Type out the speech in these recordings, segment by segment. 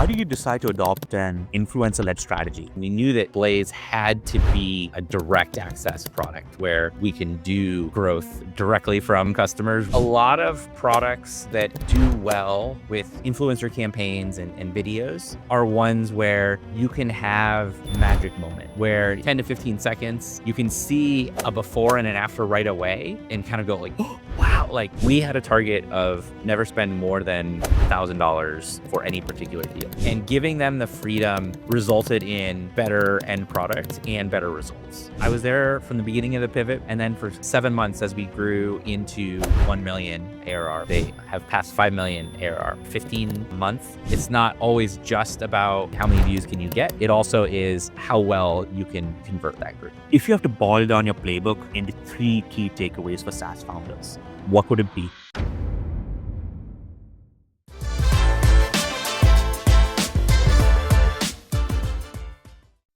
Why do you decide to adopt an influencer-led strategy? We knew that Blaze had to be a direct access product where we can do growth directly from customers. A lot of products that do well with influencer campaigns and videos are ones where you can have magic moment, where 10 to 15 seconds, you can see a before and an after right away and kind of go like, oh, wow. Like we had a target of never spend more than $1,000 for any particular deal. And giving them the freedom resulted in better end product and better results. I was there from the beginning of the pivot, and then for 7 months as we grew into 1 million ARR, they have passed 5 million ARR. 15 months. It's not always just about how many views can you get. It also is how well you can convert that group. If you have to boil down your playbook into 3 key takeaways for SaaS founders, what would it be?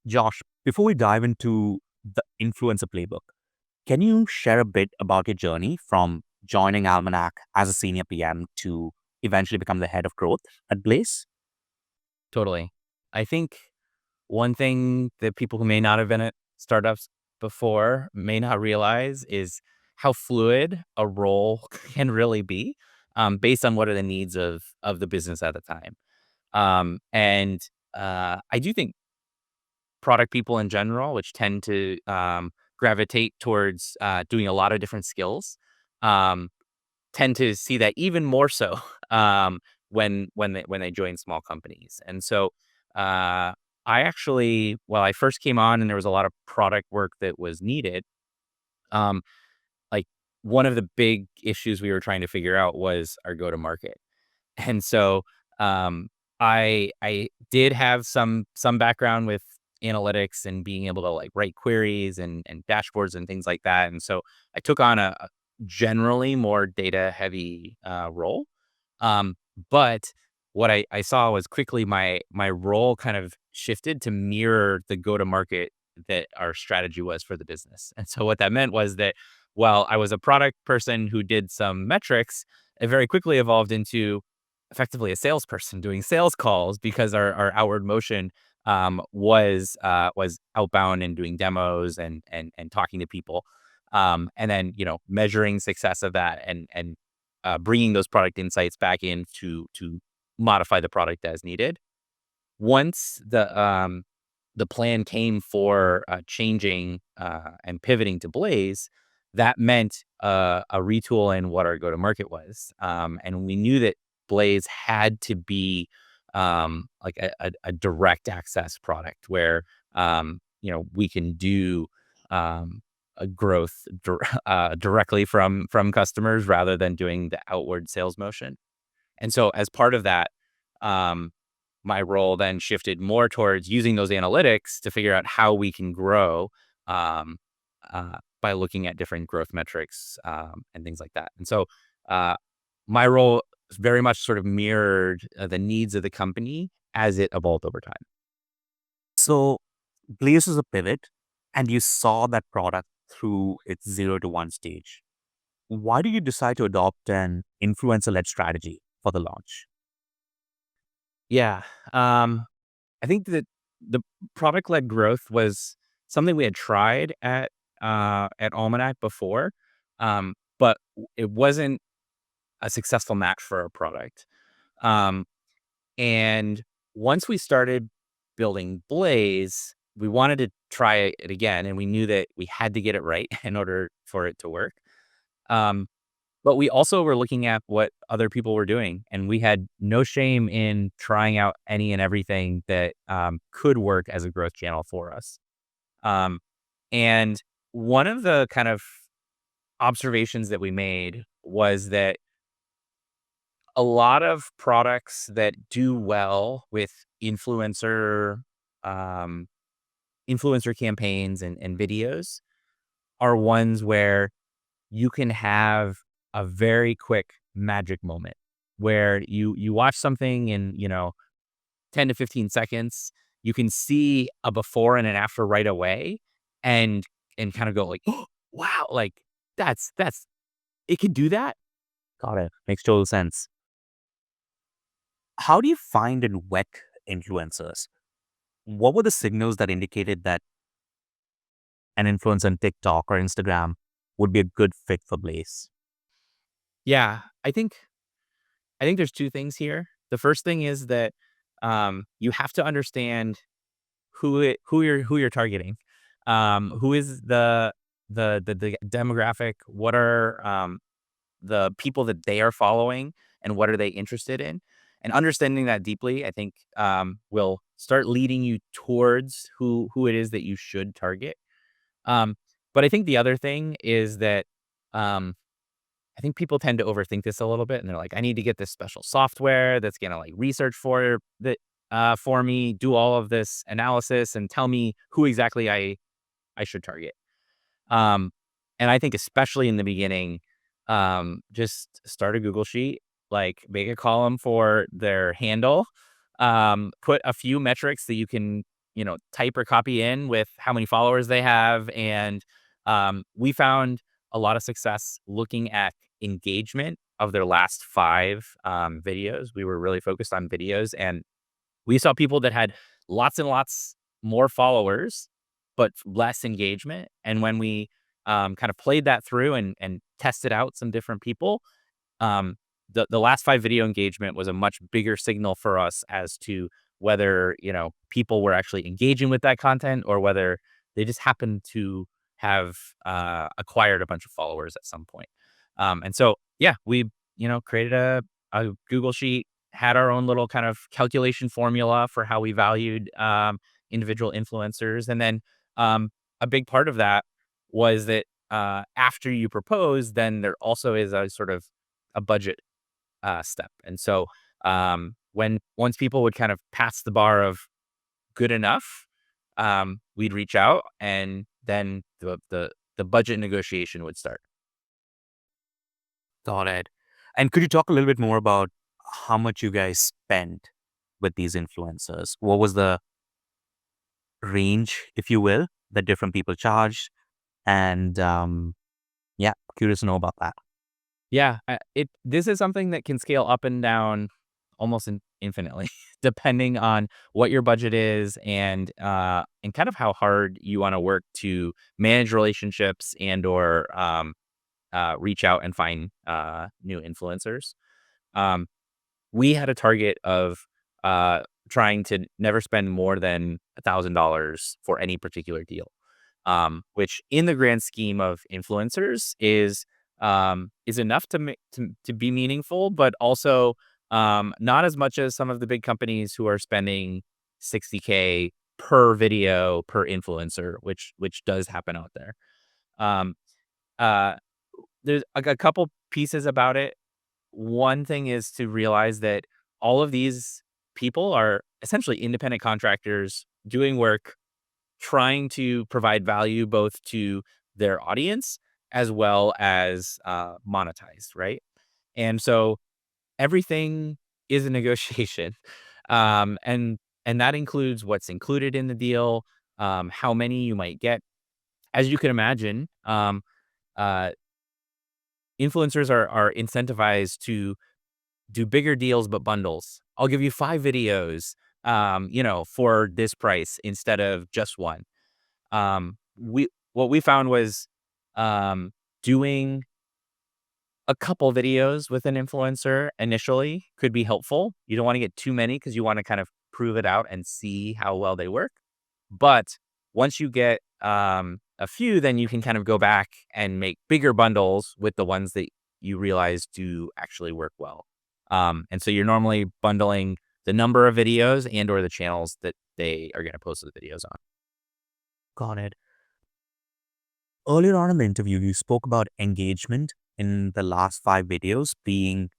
Josh, before we dive into the influencer playbook, can you share a bit about your journey from joining Almanac as a senior PM to eventually become the head of growth at Blaze? Totally. I think one thing that people who may not have been at startups before may not realize is how fluid a role can really be, based on what are the needs of the business at the time. I do think product people in general, which tend to gravitate towards doing a lot of different skills, um, tend to see that even more so when they join small companies. And so I actually, well, I first came on and there was a lot of product work that was needed. Um, like one of the big issues we were trying to figure out was our go to market. And so um, I did have some background with analytics and being able to like write queries and dashboards and things like that. And so I took on a generally more data heavy role. Um, but what I saw was quickly my role kind of shifted to mirror the go to market that our strategy was for the business. And so what that meant was that while I was a product person who did some metrics, it very quickly evolved into effectively a salesperson doing sales calls because our outward motion was outbound and doing demos and talking to people, and then measuring success of that and bringing those product insights back in to modify the product as needed. Once the plan came for changing and pivoting to Blaze, that meant a retool in what our go to market was, and we knew that Blaze had to be like a direct access product where we can do a growth directly from customers rather than doing the outward sales motion. And so as part of that, um, my role then shifted more towards using those analytics to figure out how we can grow by looking at different growth metrics and things like that. And so uh, my role very much sort of mirrored the needs of the company as it evolved over time. So Blaze is a pivot, and you saw that product through its 0 to 1 stage. Why do you decide to adopt an influencer-led strategy for the launch? Yeah. I think that the product-led growth was something we had tried at Almanac before, but it wasn't a successful match for our product. Um, and once we started building Blaze, we wanted to try it again, and we knew that we had to get it right in order for it to work. Um, but we also were looking at what other people were doing, and we had no shame in trying out any and everything that could work as a growth channel for us. Um, and one of the kind of observations that we made was that a lot of products that do well with um, influencer campaigns and videos are ones where you can have a very quick magic moment where you watch something in 10 to 15 seconds, you can see a before and an after right away and kind of go like, oh, wow, like that's it can do that. Got it. Makes total sense. How do you find and vet influencers. What were the signals that indicated that an influencer on TikTok or Instagram would be a good fit for Blaze? Yeah, I think there's 2 things here. The first thing is that, you have to understand who you're targeting. Who is the demographic? What are, the people that they are following, and what are they interested in? And understanding that deeply, I think, will start leading you towards who it is that you should target. Um, but I think the other thing is that, um I think people tend to overthink this a little bit, and they're like, "I need to get this special software that's gonna, like, research for me, do all of this analysis, and tell me who exactly I should target." Um, and I think especially in the beginning, just start a Google sheet, like, make a column for their handle, put a few metrics that you can, type or copy in with how many followers they have, and, we found a lot of success looking at engagement of their last 5, videos. We were really focused on videos, and we saw people that had lots and lots more followers, but less engagement. And when we kind of played that through and tested out some different people, um, the last 5 video engagement was a much bigger signal for us as to whether, people were actually engaging with that content or whether they just happened to have acquired a bunch of followers at some point. And so, yeah, we, created a Google sheet, had our own little kind of calculation formula for how we valued individual influencers. And then a big part of that was that after you propose, then there also is a sort of a budget step. And so when once people would kind of pass the bar of good enough, we'd reach out, and then the budget negotiation would start. Got it. And could you talk a little bit more about how much you guys spent with these influencers? What was the range, if you will, that different people charged? And yeah, curious to know about that. Yeah, it this is something that can scale up and down almost infinitely, depending on what your budget is and kind of how hard you want to work to manage relationships and/or reach out and find new influencers. Um, we had a target of trying to never spend more than $1,000 for any particular deal, which in the grand scheme of influencers is enough to be meaningful, but also not as much as some of the big companies who are spending 60K per video per influencer, which does happen out there. Um, uh, there's a couple pieces about it. One thing is to realize that all of these people are essentially independent contractors doing work, trying to provide value both to their audience as well as monetize, right? And so everything is a negotiation, and that includes what's included in the deal, how many you might get. As you can imagine, uh, influencers are incentivized to do bigger deals, but bundles. I'll give you 5 videos, for this price instead of just one. We what we found was, doing a couple videos with an influencer initially could be helpful. You don't wanna get too many because you wanna kind of prove it out and see how well they work. But once you get, a few, then you can kind of go back and make bigger bundles with the ones that you realize do actually work well. And so you're normally bundling the number of videos and/or the channels that they are gonna post the videos on. Got it. Earlier on in the interview, you spoke about engagement in the last 5 videos being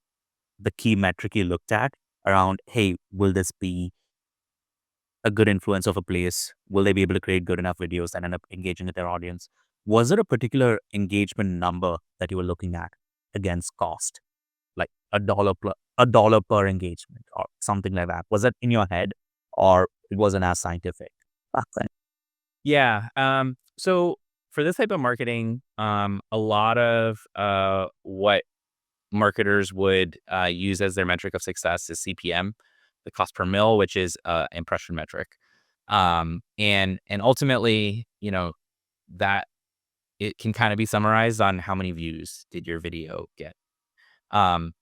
the key metric you looked at around, hey, will this be a good influence of a place? Will they be able to create good enough videos that end up engaging with their audience? Was there a particular engagement number that you were looking at against cost, like a dollar per engagement or something like that? Was that in your head, or it wasn't as scientific back then? Yeah, so for this type of marketing, a lot of, what marketers would, use as their metric of success is CPM. the cost per mil, which is impression metric. And ultimately, that it can kind of be summarized on how many views did your video get. Um,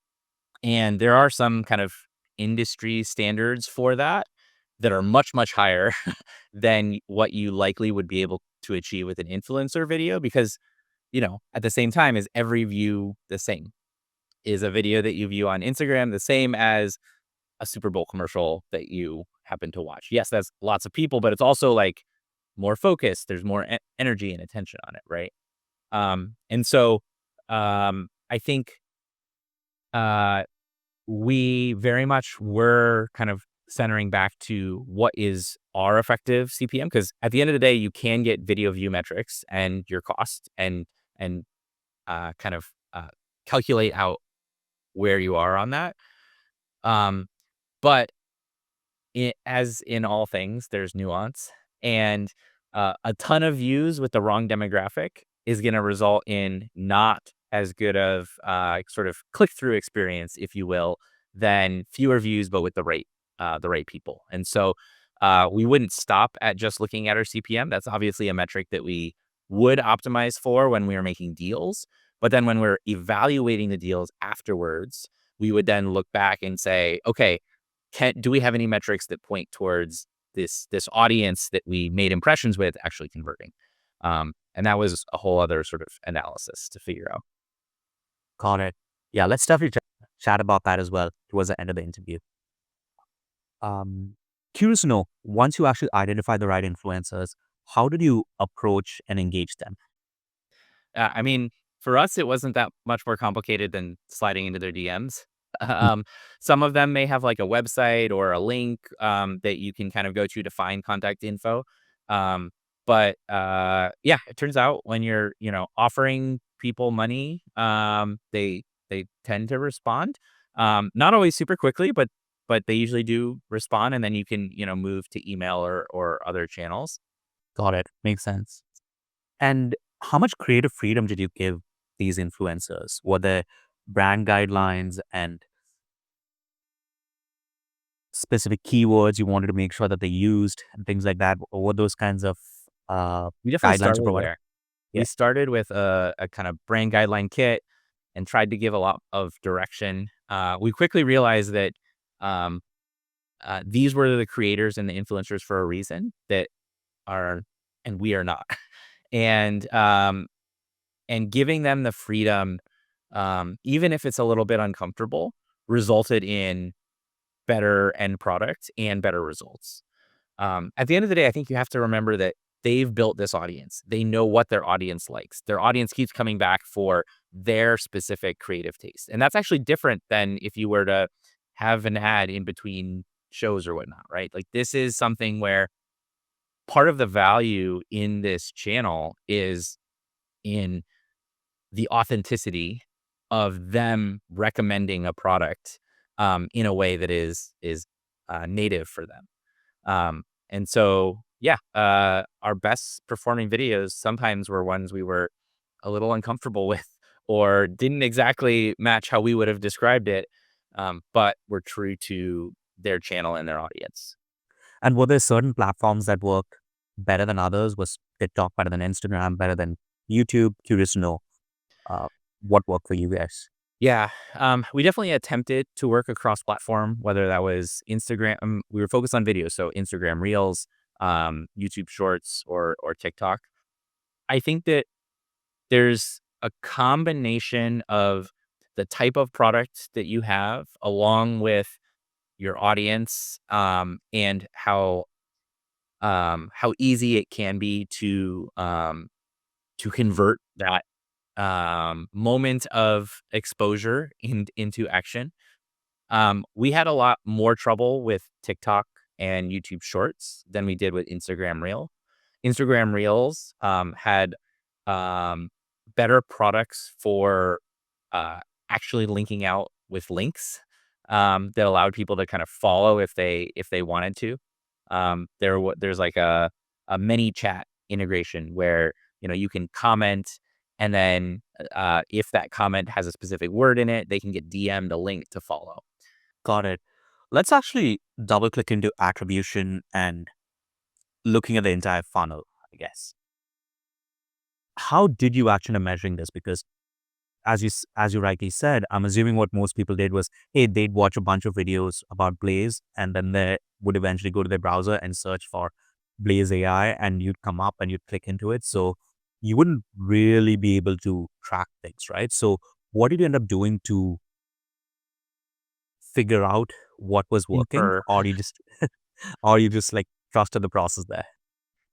and there are some kind of industry standards for that that are much, much higher than what you likely would be able to achieve with an influencer video because, at the same time, is every view the same? Is a video that you view on Instagram the same as a Super Bowl commercial that you happen to watch? Yes, that's lots of people, but it's also like more focused. There's more energy and attention on it, right? And so I think uh, we very much were kind of centering back to what is our effective CPM, because at the end of the day, you can get video view metrics and your cost and kind of calculate out where you are on that. Um, but as in all things, there's nuance, and a ton of views with the wrong demographic is going to result in not as good of sort of click through experience, if you will, than fewer views but with the right people. And so we wouldn't stop at just looking at our CPM. That's obviously a metric that we would optimize for when we are making deals. But then when we're evaluating the deals afterwards, we would then look back and say, okay, do we have any metrics that point towards this audience that we made impressions with actually converting? And that was a whole other sort of analysis to figure out. Got it. Yeah, let's definitely chat about that as well towards the end of the interview. Um, Curious to know, once you actually identify the right influencers, how did you approach and engage them? I mean, for us, it wasn't that much more complicated than sliding into their DMs. Mm. Um, some of them may have like a website or a link that you can kind of go to find contact info. Um, but yeah, it turns out when you're offering people money, they tend to respond. Not always super quickly, but they usually do respond, and then you can move to email or other channels. Got it. Makes sense. And how much creative freedom did you give these influencers? Were there brand guidelines and specific keywords you wanted to make sure that they used and things like that? Or were those kinds of uh, We definitely guidelines you started provided? there. Yeah, We started with a kind of brand guideline kit and tried to give a lot of direction. We quickly realized that um, these were the creators and the influencers for a reason that are, and we are not. And giving them the freedom, even if it's a little bit uncomfortable, resulted in better end product and better results. At the end of the day, I think you have to remember that they've built this audience. They know what their audience likes. Their audience keeps coming back for their specific creative taste. And that's actually different than if you were to have an ad in between shows or whatnot, right? Like this is something where part of the value in this channel is in the authenticity of them recommending a product in a way that is native for them. And so, yeah, our best performing videos sometimes were ones we were a little uncomfortable with or didn't exactly match how we would have described it, but were true to their channel and their audience. and were there certain platforms that worked better than others? Was TikTok better than Instagram, better than YouTube? Curious to know uh, what worked for you guys. Yeah, we definitely attempted to work across platform, whether that was Instagram. We were focused on video, so Instagram Reels, YouTube Shorts, or TikTok. I think that there's a combination of the type of product that you have, along with your audience, and how easy it can be to convert that moment of exposure into action. We had a lot more trouble with TikTok and YouTube Shorts than we did with Instagram Reels had um, better products for uh, actually linking out with links that allowed people to kind of follow if they wanted to. There's like a mini chat integration where you can comment, and then if that comment has a specific word in it, they can get DM'd a link to follow. Got it. Let's actually double click into attribution and looking at the entire funnel, I guess. How did you actually measuring this? Because as you rightly said, I'm assuming what most people did was, hey, they'd watch a bunch of videos about Blaze, and then they would eventually go to their browser and search for Blaze.ai, and you'd come up and you'd click into it. So you wouldn't really be able to track things, right? So what did you end up doing to figure out what was working, Infer. or you just like trusted the process there?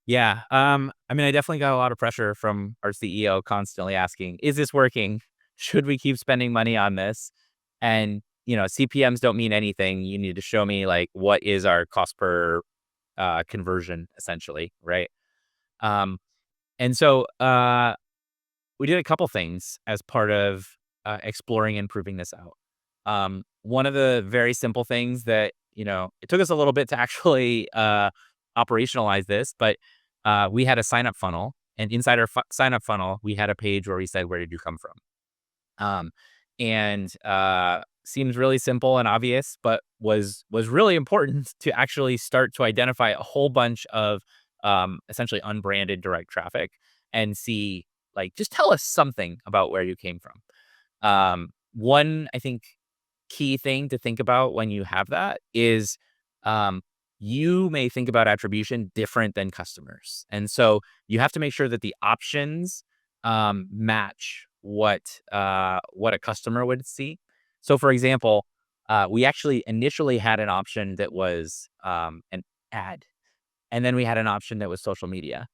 Yeah. I mean, I definitely got a lot of pressure from our CEO constantly asking, "Is this working? Should we keep spending money on this?" And CPMS don't mean anything. You need to show me like what is our cost per conversion, essentially, right? Um, and so we did a couple things as part of exploring and proving this out. One of the very simple things that it took us a little bit to actually operationalize this, but we had a sign up funnel, and inside our sign up funnel, we had a page where we said, "Where did you come from?" Um, and seems really simple and obvious, but was really important to actually start to identify a whole bunch of essentially unbranded direct traffic and see, like, just tell us something about where you came from. One, I think, key thing to think about when you have that is, um, you may think about attribution different than customers. And so you have to make sure that the options match what a customer would see. So, for example, we actually initially had an option that was an ad, and then we had an option that was social media.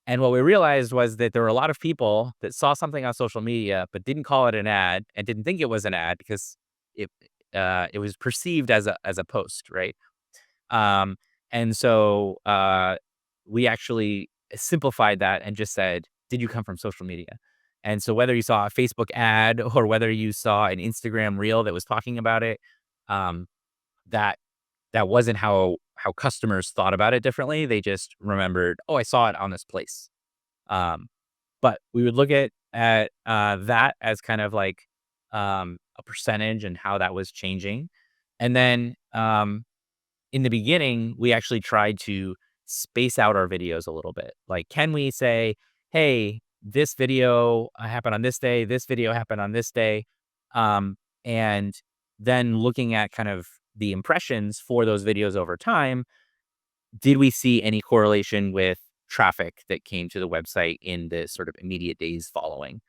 And what we realized was that there were a lot of people that saw something on social media, but didn't call it an ad and didn't think it was an ad because it it was perceived as a post, right? Um, and so we actually simplified that and just said, "Did you come from social media?" And so whether you saw a Facebook ad or whether you saw an Instagram reel that was talking about it, um, that that wasn't how customers thought about it differently. They just remembered, "Oh, I saw it on this place." Um, but we would look at that as kind of like, a percentage and how that was changing. And then, in the beginning, we actually tried to space out our videos a little bit. Like, can we say, "Hey, this video happened on this day, this video happened on this day," and then looking at kind of the impressions for those videos over time, did we see any correlation with traffic that came to the website in the sort of immediate days following?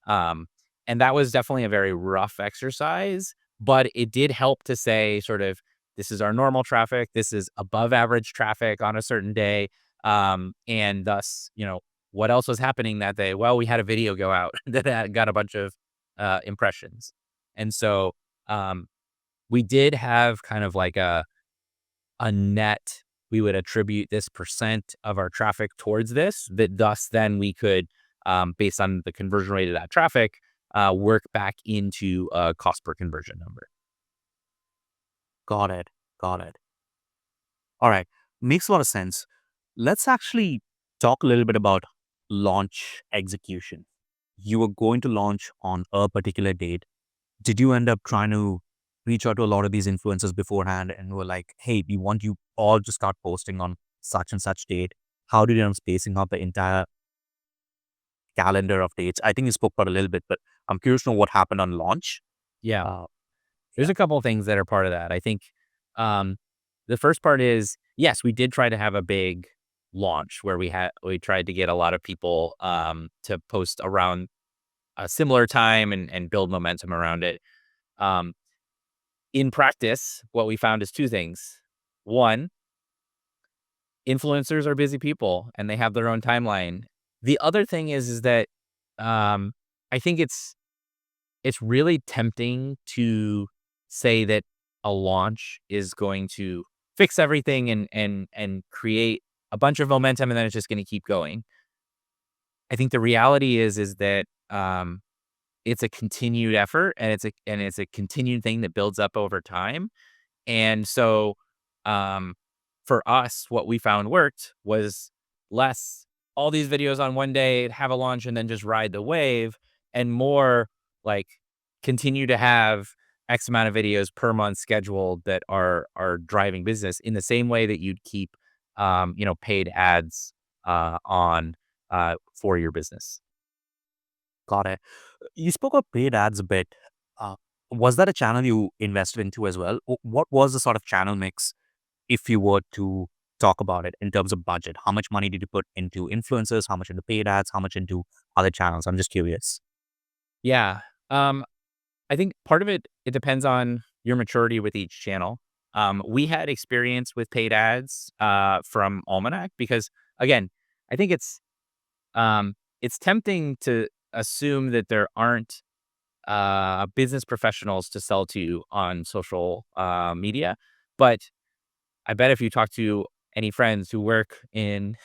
Um, and that was definitely a very rough exercise, but it did help to say sort of, this is our normal traffic, this is above average traffic on a certain day. And thus, what else was happening that day? Well, we had a video go out that got a bunch of impressions. And so um, we did have kind of like a net, we would attribute this percent of our traffic towards this, that thus then we could, based on the conversion rate of that traffic, work back into a cost per conversion number. Got it. Got it. All right. Makes a lot of sense. Let's actually talk a little bit about launch execution. You were going to launch on a particular date. Did you end up trying to reach out to a lot of these influencers beforehand and were like, hey, we want you all to start posting on such and such date? How did you end up spacing out the entire calendar of dates? I think you spoke about a little bit, but I'm curious to know what happened on launch. Yeah. Uh, There's a couple of things that are part of that. I think um, the first part is, yes, we did try to have a big launch where we tried to get a lot of people to post around a similar time and build momentum around it. Um, in practice, what we found is two things. One, influencers are busy people and they have their own timeline. The other thing is that um, I think it's really tempting to say that a launch is going to fix everything and create a bunch of momentum and then it's just going to keep going. I think the reality is that it's a continued effort and it's a continued thing that builds up over time. And so, um, for us, what we found worked was less all these videos on one day, have a launch, and then just ride the wave, and more like continue to have X amount of videos per month scheduled that are driving business in the same way that you'd keep, paid ads on for your business. Got it. You spoke of paid ads a bit. Uh, was that a channel you invested into as well? What was the sort of channel mix if you were to talk about it in terms of budget? How much money did you put into influencers? How much into paid ads? How much into other channels? I'm just curious. Yeah. Um, I think part of it depends on your maturity with each channel. We had experience with paid ads from Almanac because again, I think it's tempting to assume that there aren't business professionals to sell to on social media, but I bet if you talk to any friends who work in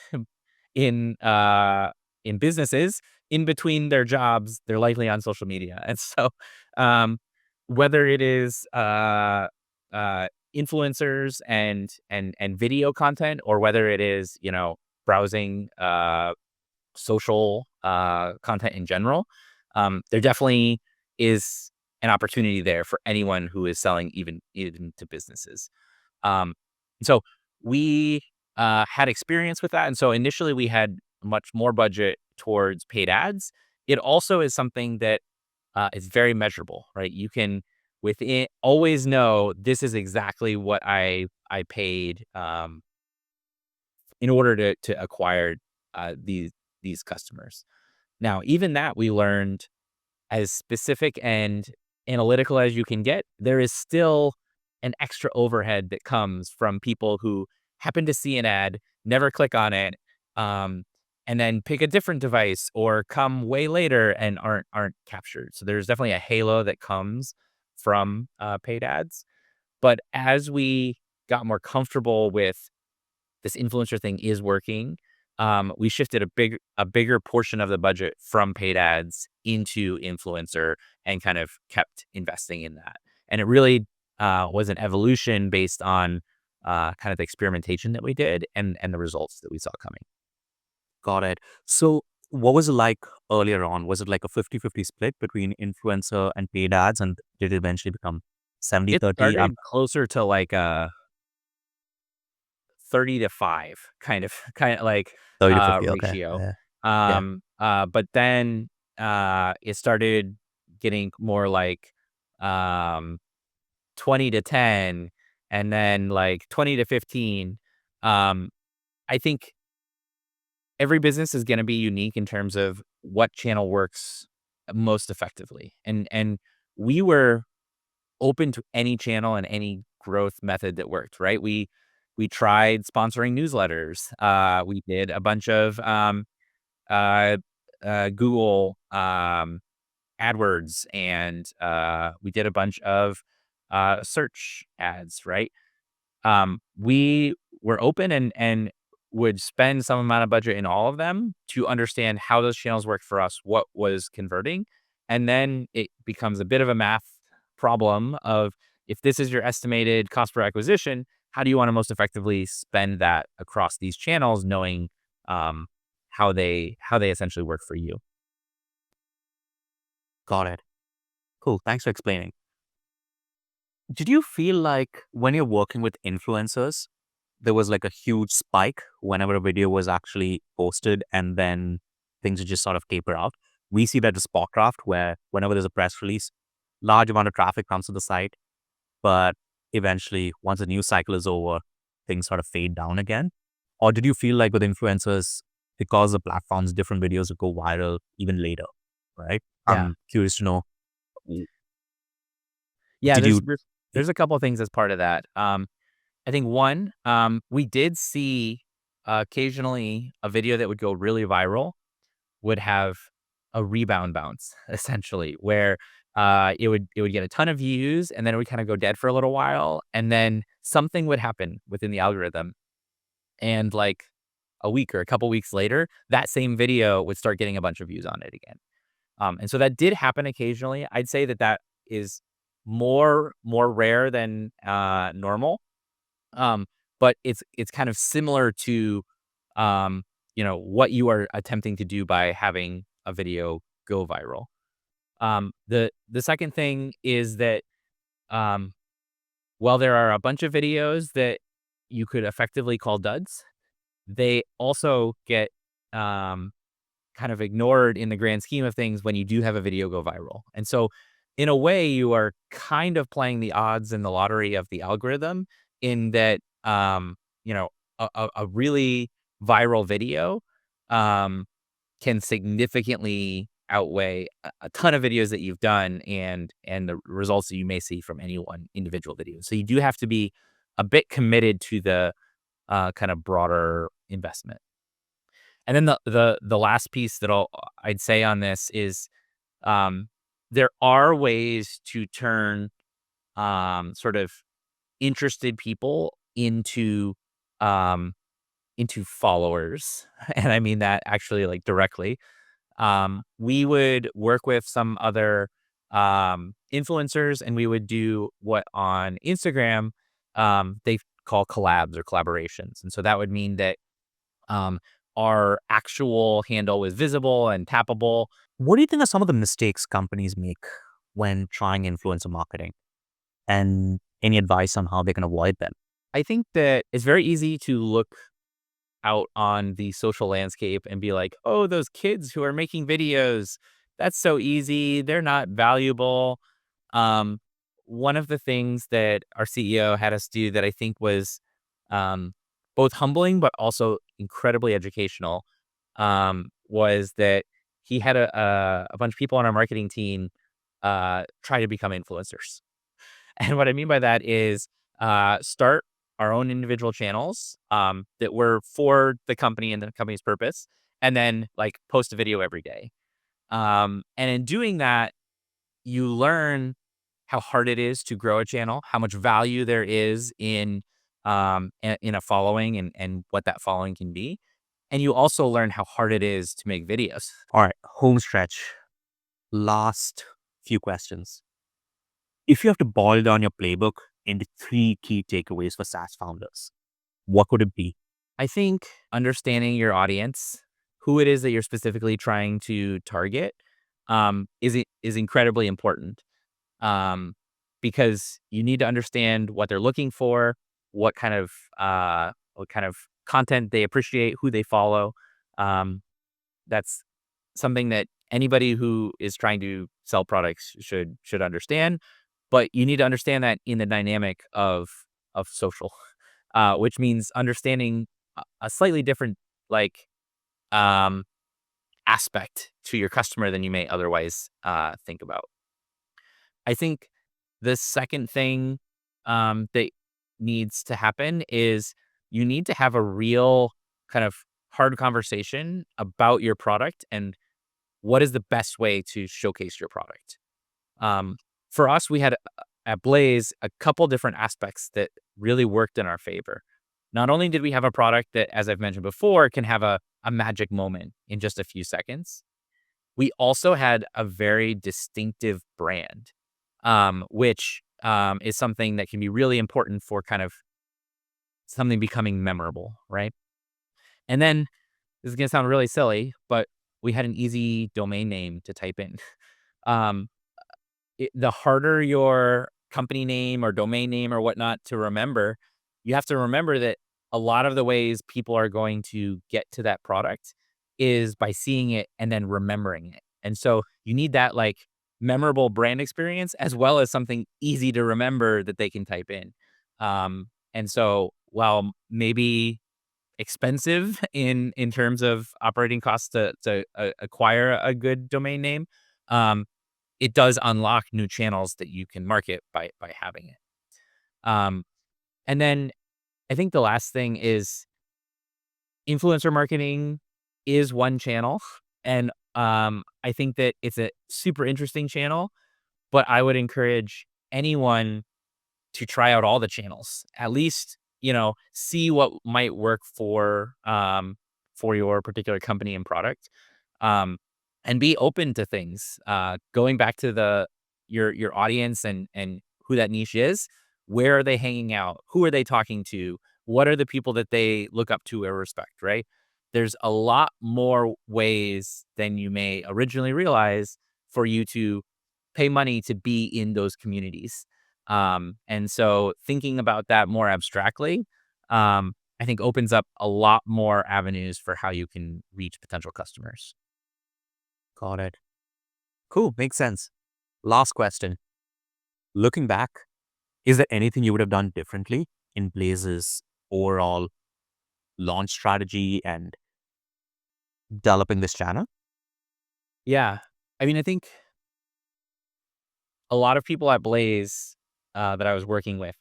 uh in businesses in between their jobs, they're likely on social media. And so um whether it is influencers and video content, or whether it is, browsing social content in general, there definitely is an opportunity there for anyone who is selling even to businesses. Um, so we had experience with that, and so initially we had much more budget towards paid ads. It also is something that is very measurable, right? You can within always know this is exactly what I paid in order to acquire these customers. Now, even that we learned, as specific and analytical as you can get, there is still an extra overhead that comes from people who happen to see an ad, never click on it, um, and then pick a different device or come way later and aren't captured. So there's definitely a halo that comes from paid ads. But as we got more comfortable with this influencer thing is working, we shifted a bigger portion of the budget from paid ads into influencer and kind of kept investing in that. And it really was an evolution based on kind of the experimentation that we did and the results that we saw coming. Got it. So what was it like earlier on? Was it like a 50-50 split between influencer and paid ads? And did it eventually become 70 It 30? started closer to like a 30 to 5 kind of like 30 to 50. Okay. ratio. Yeah. Yeah. But then it started getting more like um 20 to 10, and then like 20 to 15. Um, I think every business is going to be unique in terms of what channel works most effectively. And we were open to any channel and any growth method that worked, right? We tried sponsoring newsletters. We did a bunch of uh, Google AdWords, and we did a bunch of search ads, right? We were open and would spend some amount of budget in all of them to understand how those channels worked for us, what was converting. And then it becomes a bit of a math problem of, if this is your estimated cost per acquisition, how do you want to most effectively spend that across these channels, knowing um, how they essentially work for you. Got it. Cool. Thanks for explaining. Did you feel like when you're working with influencers, there was like a huge spike whenever a video was actually posted and then things would just sort of taper out? We see that with Spotcraft, where whenever there's a press release, large amount of traffic comes to the site, but eventually, once the news cycle is over, things sort of fade down again. Or did you feel like with influencers, because the platforms, different videos would go viral even later, right? Yeah. I'm curious to know, w- Yeah, did there's you? there's there's a couple of things as part of that. I think one, we did see occasionally a video that would go really viral would have a rebound bounce, essentially, where it would get a ton of views, and then it would kind of go dead for a little while, and then something would happen within the algorithm, and like a week or a couple weeks later, that same video would start getting a bunch of views on it again. And so that did happen occasionally. I'd say that is more rare than normal. Um, but it's kind of similar to what you are attempting to do by having a video go viral. The second thing is that Um, while there are a bunch of videos that you could effectively call duds, they also get um, kind of ignored in the grand scheme of things when you do have a video go viral. And so, in a way, you are kind of playing the odds in the lottery of the algorithm in that, you know, a really viral video um, can significantly outweigh a ton of videos that you've done and the results that you may see from any one individual video. So you do have to be a bit committed to the kind of broader investment. And then the last piece that I'd say on this is um, there are ways to turn sort of interested people um, into followers, and I mean that actually like directly. We would work with some other influencers, and we would do what on Instagram they call collabs or collaborations, and so that would mean that um, our actual handle was visible and tappable. What do you think are some of the mistakes companies make when trying influencer marketing? And any advice on how they can avoid them? I think that it's very easy to look out on the social landscape and be like, "Oh, those kids who are making videos, that's so easy. They're not valuable." Um, One of the things that our CEO had us do that I think was um, both humbling but also incredibly educational was that he had a bunch of people on our marketing team try to become influencers. And what I mean by that is start our own individual channels that were for the company and the company's purpose, and then like post a video every day. And in doing that, you learn how hard it is to grow a channel, how much value there is in a following and what that following can be. And you also learn how hard it is to make videos. All right, home stretch. Last few questions. If you have to boil down your playbook into three key takeaways for SaaS founders, what could it be? I think understanding your audience, who it is that you're specifically trying to target, is incredibly important. Um, because you need to understand what they're looking for, what kind of what kind of content they appreciate, who they follow. Um, that's something that anybody who is trying to sell products should understand. But you need to understand that in the dynamic of social, which means understanding a slightly different like um, aspect to your customer than you may otherwise think about. I think the second thing that needs to happen is you need to have a real kind of hard conversation about your product and what is the best way to showcase your product. Um, for us, we had at Blaze a couple different aspects that really worked in our favor. Not only did we have a product that, as I've mentioned before, can have a magic moment in just a few seconds, we also had a very distinctive brand, which is something that can be really important for kind of something becoming memorable, right? And then this is going to sound really silly, but we had an easy domain name to type in. Um, the harder your company name or domain name or whatnot to remember, you have to remember that a lot of the ways people are going to get to that product is by seeing it and then remembering it. And so you need that like memorable brand experience as well as something easy to remember that they can type in. And so while maybe expensive in terms of operating costs to acquire a good domain name, um, it does unlock new channels that you can market by having it. Um, and then I think the last thing is influencer marketing is one channel, and I think that it's a super interesting channel. But I would encourage anyone to try out all the channels. At least see what might work for your particular company and product. Um, and be open to things. Going back to your audience and who that niche is, where are they hanging out? Who are they talking to? What are the people that they look up to or respect, right? There's a lot more ways than you may originally realize for you to pay money to be in those communities. And so thinking about that more abstractly, I think opens up a lot more avenues for how you can reach potential customers. Got it. Cool. Makes sense. Last question. Looking back, is there anything you would have done differently in Blaze's overall launch strategy and developing this channel? Yeah. I mean, I think a lot of people at Blaze that I was working with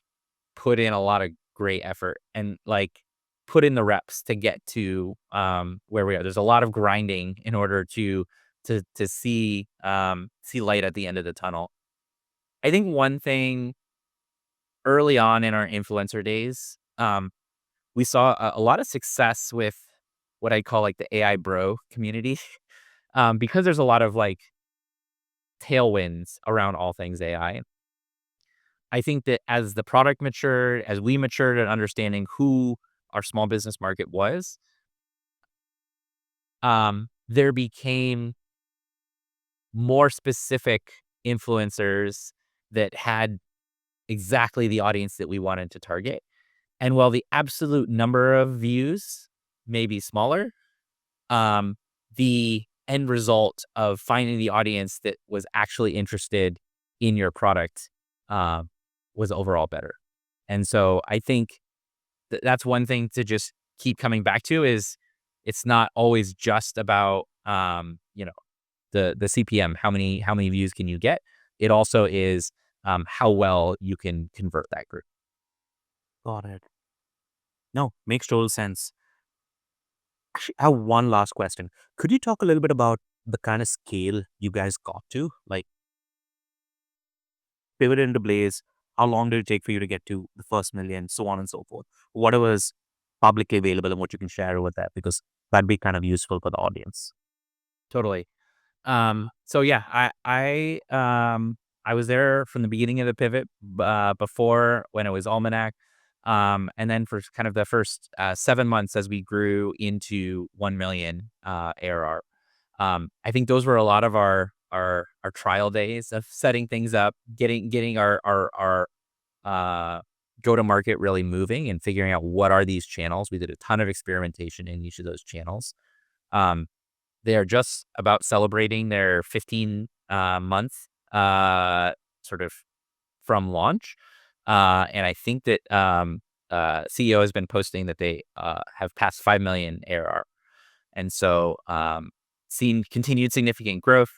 put in a lot of great effort and like put in the reps to get to where we are. There's a lot of grinding in order to see light at the end of the tunnel. I think one thing early on in our influencer days, we saw a lot of success with what I call like the AI bro community, because there's a lot of like tailwinds around all things AI. I think that as the product matured, as we matured at understanding who our small business market was, there became more specific influencers that had exactly the audience that we wanted to target. And while the absolute number of views may be smaller, um, the end result of finding the audience that was actually interested in your product um, was overall better. And so I think that's one thing to just keep coming back to is it's not always just about the CPM, how many views can you get? It also is how well you can convert that group. Got it. No, makes total sense. Actually, I have one last question. Could you talk a little bit about the kind of scale you guys got to? Like, pivot into Blaze, how long did it take for you to get to the first million, so on and so forth? Whatever is publicly available and what you can share with that, because that'd be kind of useful for the audience. Totally. So yeah, I was there from the beginning of the pivot, before when it was Almanac, and then for kind of the first 7 months as we grew into 1 million ARR. I think those were a lot of our trial days of setting things up, getting our go to market really moving and figuring out what are these channels. We did a ton of experimentation in each of those channels. Um, they are just about celebrating their 15 month sort of from launch. And I think that CEO has been posting that they have passed 5 million ARR. And so seen continued significant growth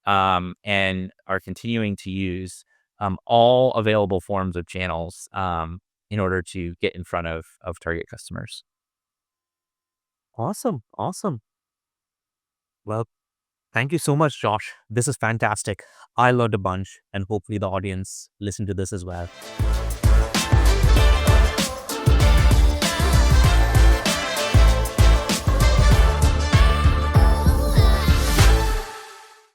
and are continuing to use all available forms of channels in order to get in front of target customers. Awesome. Awesome. Well, thank you so much, Josh. This is fantastic. I learned a bunch, and hopefully the audience listened to this as well.